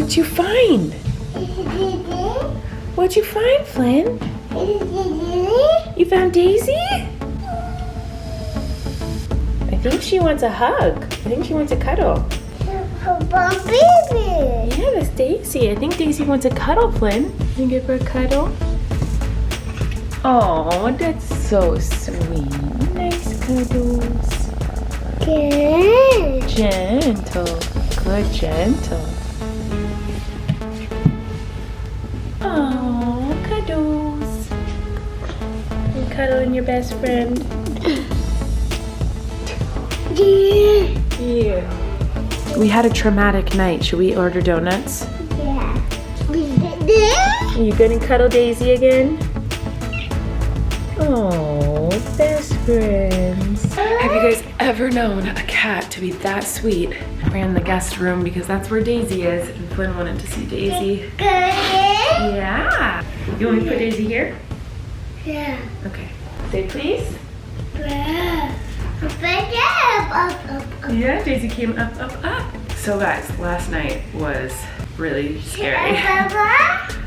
What'd you find? What'd you find, Flynn? You found Daisy? I think she wants a hug. I think she wants a cuddle. Baby. Yeah, that's Daisy. I think Daisy wants a cuddle, Flynn. Can you give her a cuddle? Oh, that's so sweet. Nice cuddles. Good. Gentle. Good, gentle. Oh, cuddles. You cuddling your best friend. Yeah. We had a traumatic night. Should we order donuts? Yeah. Are you gonna cuddle Daisy again? Oh, best friends. Have you guys ever known a cat to be that sweet? We're in the guest room because that's where Daisy is, and Flynn wanted to see Daisy. Good. Yeah. You want me to put Daisy here? Yeah. Okay. Say please. Up. Yeah, Daisy came up, up, up. So guys, last night was really scary.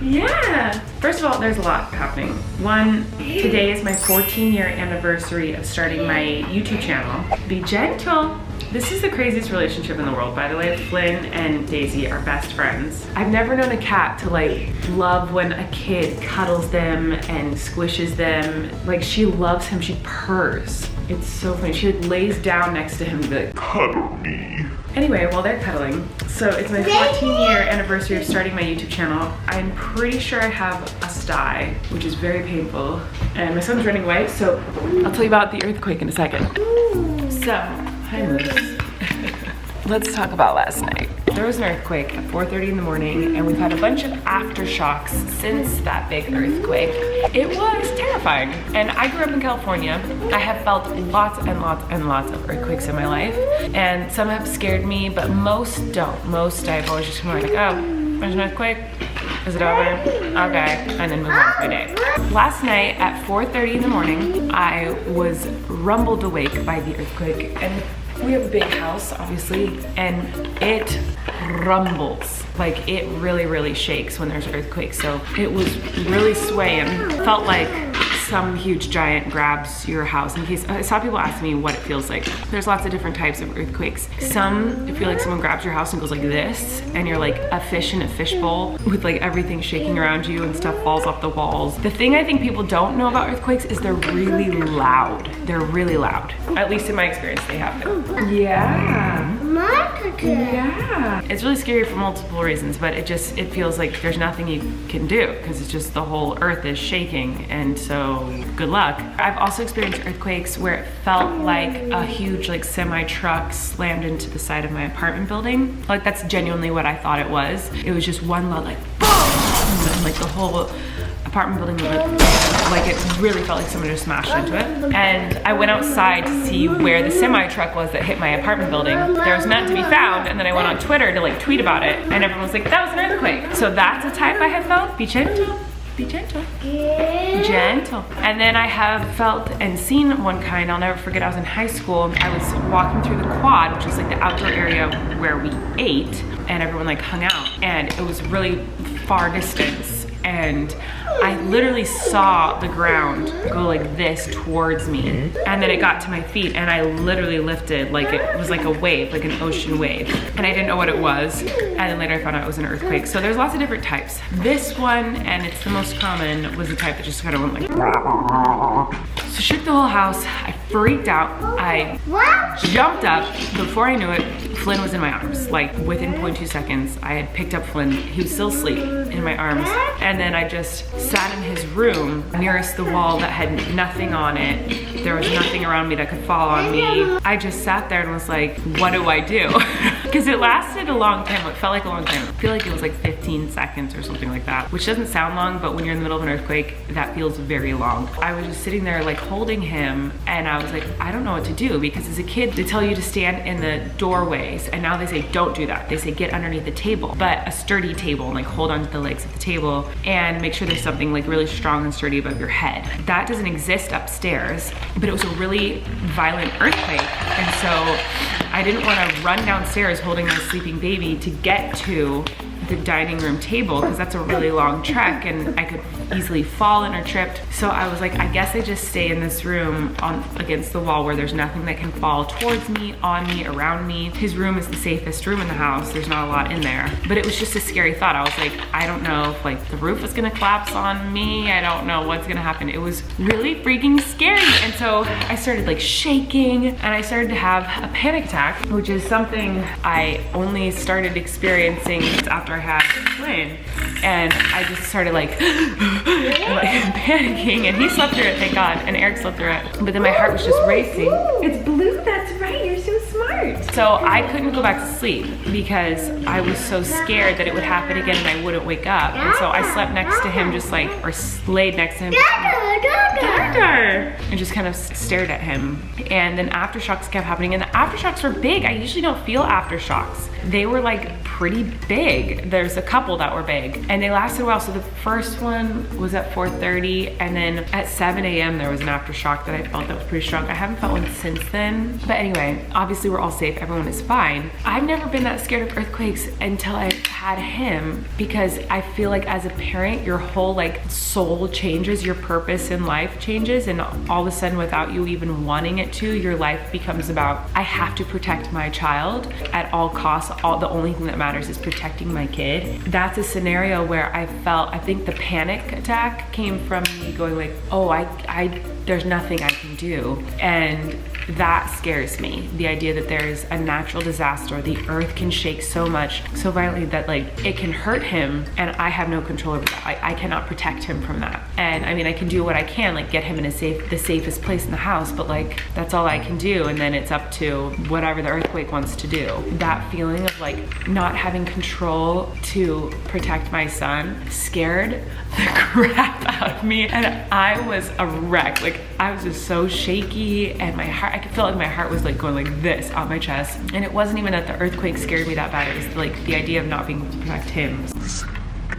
Yeah. First of all, there's a lot happening. One, today is my 14-year anniversary of starting my YouTube channel. Be gentle. This is the craziest relationship in the world, by the way. Flynn and Daisy are best friends. I've never known a cat to like love when a kid cuddles them and squishes them. Like she loves him, she purrs. It's so funny. She like lays down next to him and be like, cuddle me. Anyway, while they're cuddling, so it's my 14-year anniversary of starting my YouTube channel. I'm pretty sure I have a sty, which is very painful. And my son's running away, so I'll tell you about the earthquake in a second. So, hi Moose. Let's talk about last night. There was an earthquake at 4:30 in the morning, and we've had a bunch of aftershocks since that big earthquake. It was terrifying, and I grew up in California. I have felt lots and lots and lots of earthquakes in my life, and some have scared me, but most don't. Most I've always just been like, oh, there's an earthquake? Is it over? Okay, and then move on with my day. Last night at 4:30 in the morning, I was rumbled awake by the earthquake, and we have a big house, obviously, and it rumbles. Like it really, really shakes when there's earthquakes. So it was really swaying. Felt like some huge giant grabs your house. In case, I saw people ask me what it feels like. There's lots of different types of earthquakes. Some, I feel like someone grabs your house and goes like this, and you're like a fish in a fishbowl with like everything shaking around you and stuff falls off the walls. The thing I think people don't know about earthquakes is they're really loud. They're really loud. At least in my experience, they have been. Yeah. Yeah. It's really scary for multiple reasons, but it feels like there's nothing you can do because it's just the whole earth is shaking, and so good luck. I've also experienced earthquakes where it felt like a huge like semi truck slammed into the side of my apartment building. Like that's genuinely what I thought it was. It was just one loud like boom, and like the whole apartment building like it really felt like someone just smashed into it. And I went outside to see where the semi truck was that hit my apartment building. There was none to be found, and then I went on Twitter to like tweet about it, and everyone was like, that was an earthquake. So that's a type I have felt. Be gentle. Be gentle. Gentle. And then I have felt and seen one kind, I'll never forget. I was in high school. I was walking through the quad, which is like the outdoor area where we ate, and everyone like hung out. And it was really far distance. And I literally saw the ground go like this towards me, and then it got to my feet, and I literally lifted like it was like a wave, like an ocean wave, and I didn't know what it was, and then later I found out it was an earthquake. So there's lots of different types. This one, and it's the most common, was the type that just kind of went like so shook the whole house. I freaked out. I jumped up. Before I knew it, Flynn was in my arms. Like within 0.2 seconds, I had picked up Flynn. He was still asleep in my arms. And then I just sat in his room nearest the wall that had nothing on it. There was nothing around me that could fall on me. I just sat there and was like, what do I do? Because it lasted a long time. It felt like a long time. I feel like it was like 15 seconds or something like that, which doesn't sound long, but when you're in the middle of an earthquake, that feels very long. I was just sitting there like holding him, and I was like, I don't know what to do, because as a kid, they tell you to stand in the doorways, and now they say, don't do that. They say, get underneath the table, but a sturdy table, and like hold onto the legs of the table, and make sure there's something like really strong and sturdy above your head. That doesn't exist upstairs, but it was a really violent earthquake, and so I didn't want to run downstairs holding my sleeping baby to get to the dining room table because that's a really long trek and I could easily fall and or tripped. So I was like, I guess I just stay in this room against the wall where there's nothing that can fall towards me, on me, around me. His room is the safest room in the house. There's not a lot in there. But it was just a scary thought. I was like, I don't know if like the roof is gonna collapse on me. I don't know what's gonna happen. It was really freaking scary. And so I started like shaking and I started to have a panic attack, which is something I only started experiencing after I had a twin. And I just started like, panicking, and he slept through it, thank God, and Eric slept through it. But then my heart was just racing. It's blue, that's right, you're so smart. So I couldn't go back to sleep because I was so scared that it would happen again and I wouldn't wake up. And so I slept next to him just like, or laid next to him. And just kind of stared at him. And then aftershocks kept happening, and the aftershocks were big. I usually don't feel aftershocks. They were like pretty big. There's a couple that were big and they lasted a while. So the first one was at 4:30 and then at 7 a.m. there was an aftershock that I felt that was pretty strong. I haven't felt one since then. But anyway, obviously we're all safe. Everyone is fine. I've never been that scared of earthquakes until I had him, because I feel like as a parent, your whole like soul changes, your purpose in life changes, and all of a sudden without you even wanting it to, your life becomes about, I have to protect my child at all costs. The only thing that matters is protecting my kid. That's a scenario where I think the panic attack came from me going like, oh, there's nothing I can do. And that scares me. The idea that there's a natural disaster, the earth can shake so much, so violently that like it can hurt him and I have no control over that. I cannot protect him from that. And I mean, I can do what I can, like get him in the safest place in the house, but like that's all I can do. And then it's up to whatever the earthquake wants to do. That feeling of like not having control to protect my son scared the crap out of me. And I was a wreck. Like I was just so shaky, and my heart, I could feel like my heart was like going like this on my chest. And it wasn't even that the earthquake scared me that bad. It was like the idea of not being able to protect him.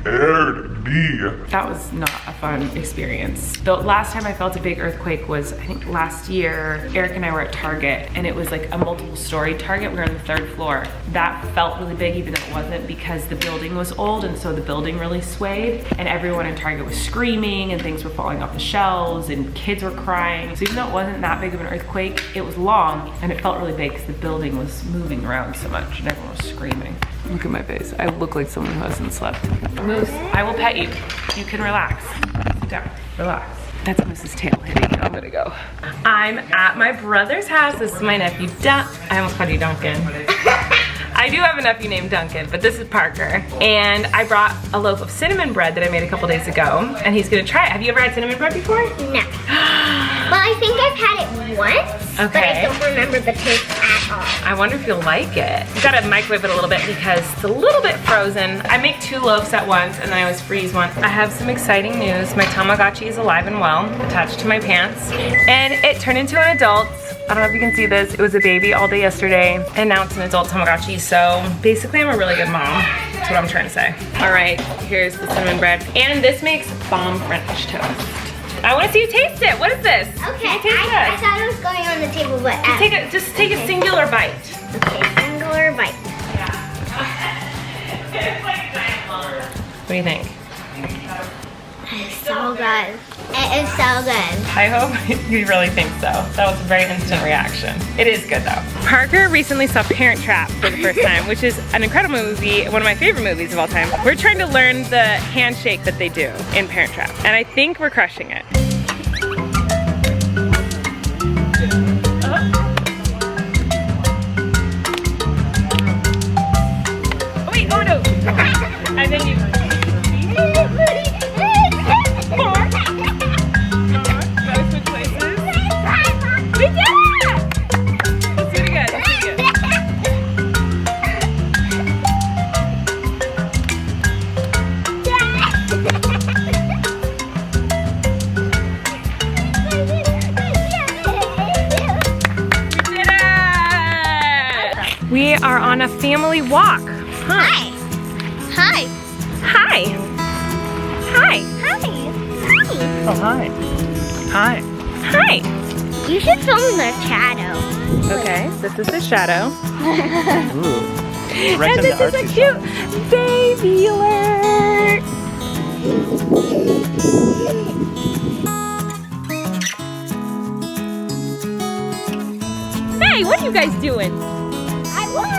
That was not a fun experience. The last time I felt a big earthquake was, I think last year, Eric and I were at Target, and it was like a multiple story Target. We were on the 3rd floor. That felt really big even though it wasn't, because the building was old and so the building really swayed, and everyone in Target was screaming and things were falling off the shelves and kids were crying. So even though it wasn't that big of an earthquake, it was long and it felt really big because the building was moving around so much and everyone was screaming. Look at my face. I look like someone who hasn't slept. Moose, I will pet you. You can relax. Sit down, relax. That's Moose's tail hitting. I'm gonna go. I'm at my brother's house. This is my nephew, I almost called you Duncan. I do have a nephew named Duncan, but this is Parker. And I brought a loaf of cinnamon bread that I made a couple days ago, and he's gonna try it. Have you ever had cinnamon bread before? No. Well, I think I've had it once, but I don't remember the taste at all. I wonder if you'll like it. You gotta microwave it a little bit because it's a little bit frozen. I make 2 loaves at once and then I always freeze one. I have some exciting news. My Tamagotchi is alive and well, attached to my pants, and it turned into an adult. I don't know if you can see this. It was a baby all day yesterday, and now it's an adult Tamagotchi. So basically I'm a really good mom. That's what I'm trying to say. All right, here's the cinnamon bread. And this makes bomb French toast. I want to see you taste it. What is this? Okay, I thought it was going on the table, but just take a singular bite. Okay, singular bite. What do you think? It's so good. It is so good. I hope you really think so. That was a very instant reaction. It is good though. Parker recently saw Parent Trap for the first time, which is an incredible movie, one of my favorite movies of all time. We're trying to learn the handshake that they do in Parent Trap, and I think we're crushing it. Oh wait, oh no! And then you... We are on a family walk. Huh. Hi. Hi. Hi. Hi. Hi. Oh, hi. Hi. Hi. You should film the shadow. Okay, this is the shadow. Ooh. Right, and this is a cute baby alert. Hey, what are you guys doing? I won!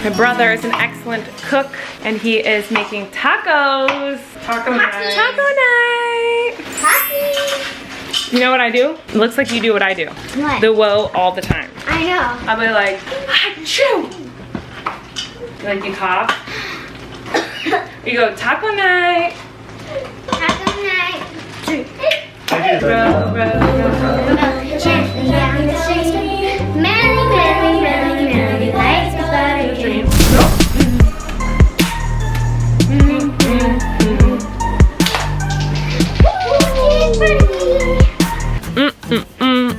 My brother is an excellent cook, and he is making tacos. Taco night. Taco night. Happy. You know what I do? It looks like you do what I do. What? The whoa all the time. I know. I'll be like, achoo! Like you cough. You go, taco night. Taco night. Row, row, row. Gently down the street. Merrily, merrily, merrily, merrily, lights go buttery.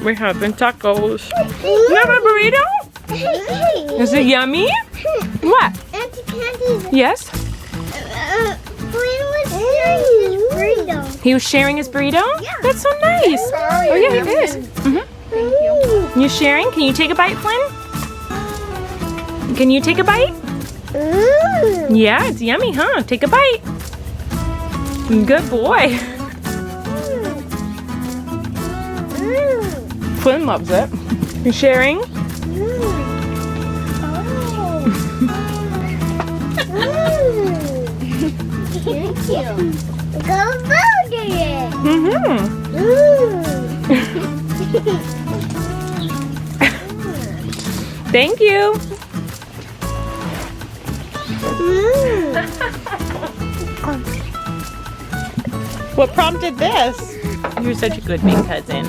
We're having tacos. You have a burrito? Is it yummy? What? Auntie Candy. Yes? Colleen was sharing his burrito. He was sharing his burrito? Yeah. That's so nice. Oh yeah, he is. Thank you. You sharing? Can you take a bite, Flynn? Can you take a bite? Yeah, it's yummy, huh? Take a bite. Good boy. Flynn loves it. You sharing? Thank you. Go vote it. Thank you. What prompted this? You're such a good big cousin.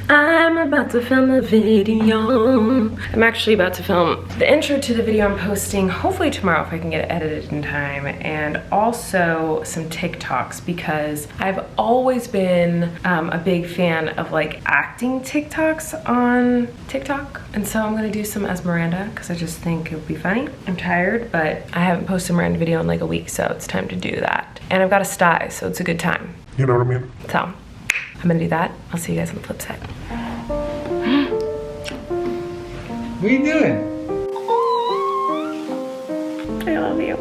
I'm about to film a video. I'm actually about to film the intro to the video I'm posting hopefully tomorrow if I can get it edited in time, and also some TikToks because I've always been a big fan of like acting TikToks on TikTok, and so I'm gonna do some as Miranda because I just think it would be funny. I'm tired, but I haven't posted a Miranda video in like a week, so it's time to do that. And I've got a sty, so it's a good time. You know what I mean? So I'm gonna do that. I'll see you guys on the flip side. What are you doing? I love you.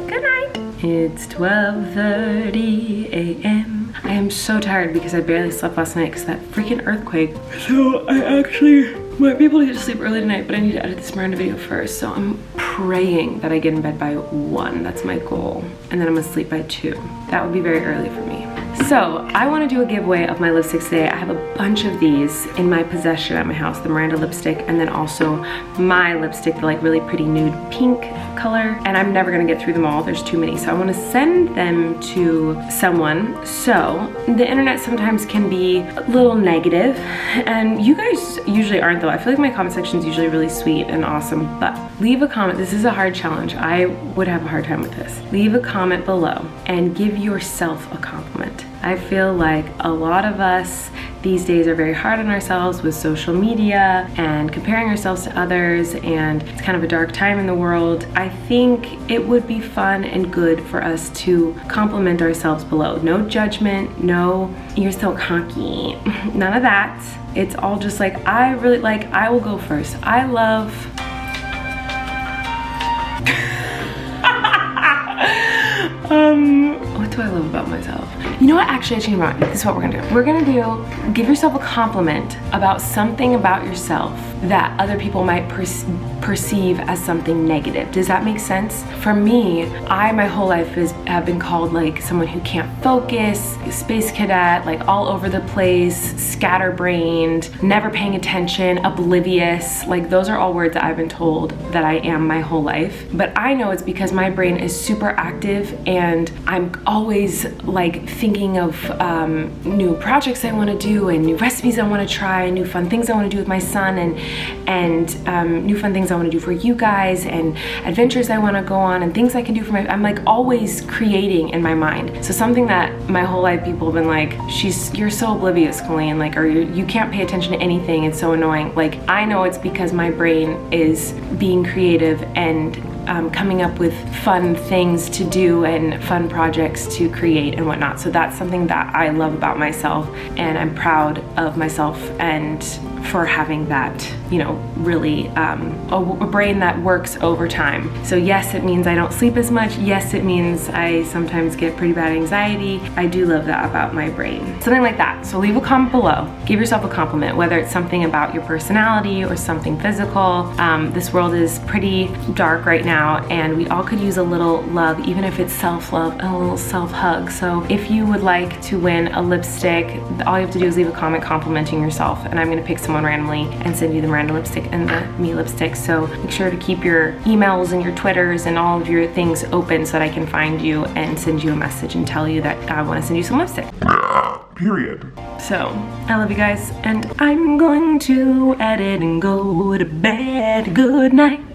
Good night. It's 12:30 a.m. I am so tired because I barely slept last night because of that freaking earthquake. So I actually might be able to get to sleep early tonight, but I need to edit this Miranda video first. So I'm praying that I get in bed by 1. That's my goal. And then I'm gonna sleep by 2. That would be very early for me. So I want to do a giveaway of my lipsticks today. I have a bunch of these in my possession at my house, the Miranda lipstick, and then also my lipstick, the like really pretty nude pink color, and I'm never gonna get through them all. There's too many, so I want to send them to someone. So the internet sometimes can be a little negative, and you guys usually aren't though. I feel like my comment section is usually really sweet and awesome, but leave a comment. This is a hard challenge. I would have a hard time with this. Leave a comment below and give yourself a compliment. I feel like a lot of us these days are very hard on ourselves with social media and comparing ourselves to others, and it's kind of a dark time in the world. I think it would be fun and good for us to compliment ourselves below. No judgment, no, you're so cocky, none of that. It's all just like, I really like, I will go first. I love, what do I love about myself? You know what, actually I changed my mind. This is what we're gonna do. We're gonna do, give yourself a compliment about something about yourself that other people might perceive as something negative. Does that make sense? For me, my whole life have been called like someone who can't focus, space cadet, like all over the place, scatterbrained, never paying attention, oblivious. Like those are all words that I've been told that I am my whole life. But I know it's because my brain is super active and I'm always like thinking of new projects I want to do and new recipes I want to try and new fun things I want to do with my son, and and new fun things I want to do for you guys, and adventures I want to go on, and things I can do for I'm like always creating in my mind. So something that my whole life people have been like, you're so oblivious, Colleen, like, or you can't pay attention to anything, it's so annoying. Like, I know it's because my brain is being creative and coming up with fun things to do and fun projects to create and whatnot. So that's something that I love about myself, and I'm proud of myself and for having that, you know, really a brain that works overtime. So yes, it means I don't sleep as much. Yes, it means I sometimes get pretty bad anxiety. I do love that about my brain. Something like that. So leave a comment below. Give yourself a compliment, whether it's something about your personality or something physical. This world is pretty dark right now, and we all could use a little love, even if it's self-love, a little self-hug. So if you would like to win a lipstick, all you have to do is leave a comment complimenting yourself, and I'm gonna pick someone randomly and send you the Miranda lipstick and the me lipstick. So make sure to keep your emails and your Twitters and all of your things open so that I can find you and send you a message and tell you that I want to send you some lipstick. Period. So I love you guys, and I'm going to edit and go to bed. Good night.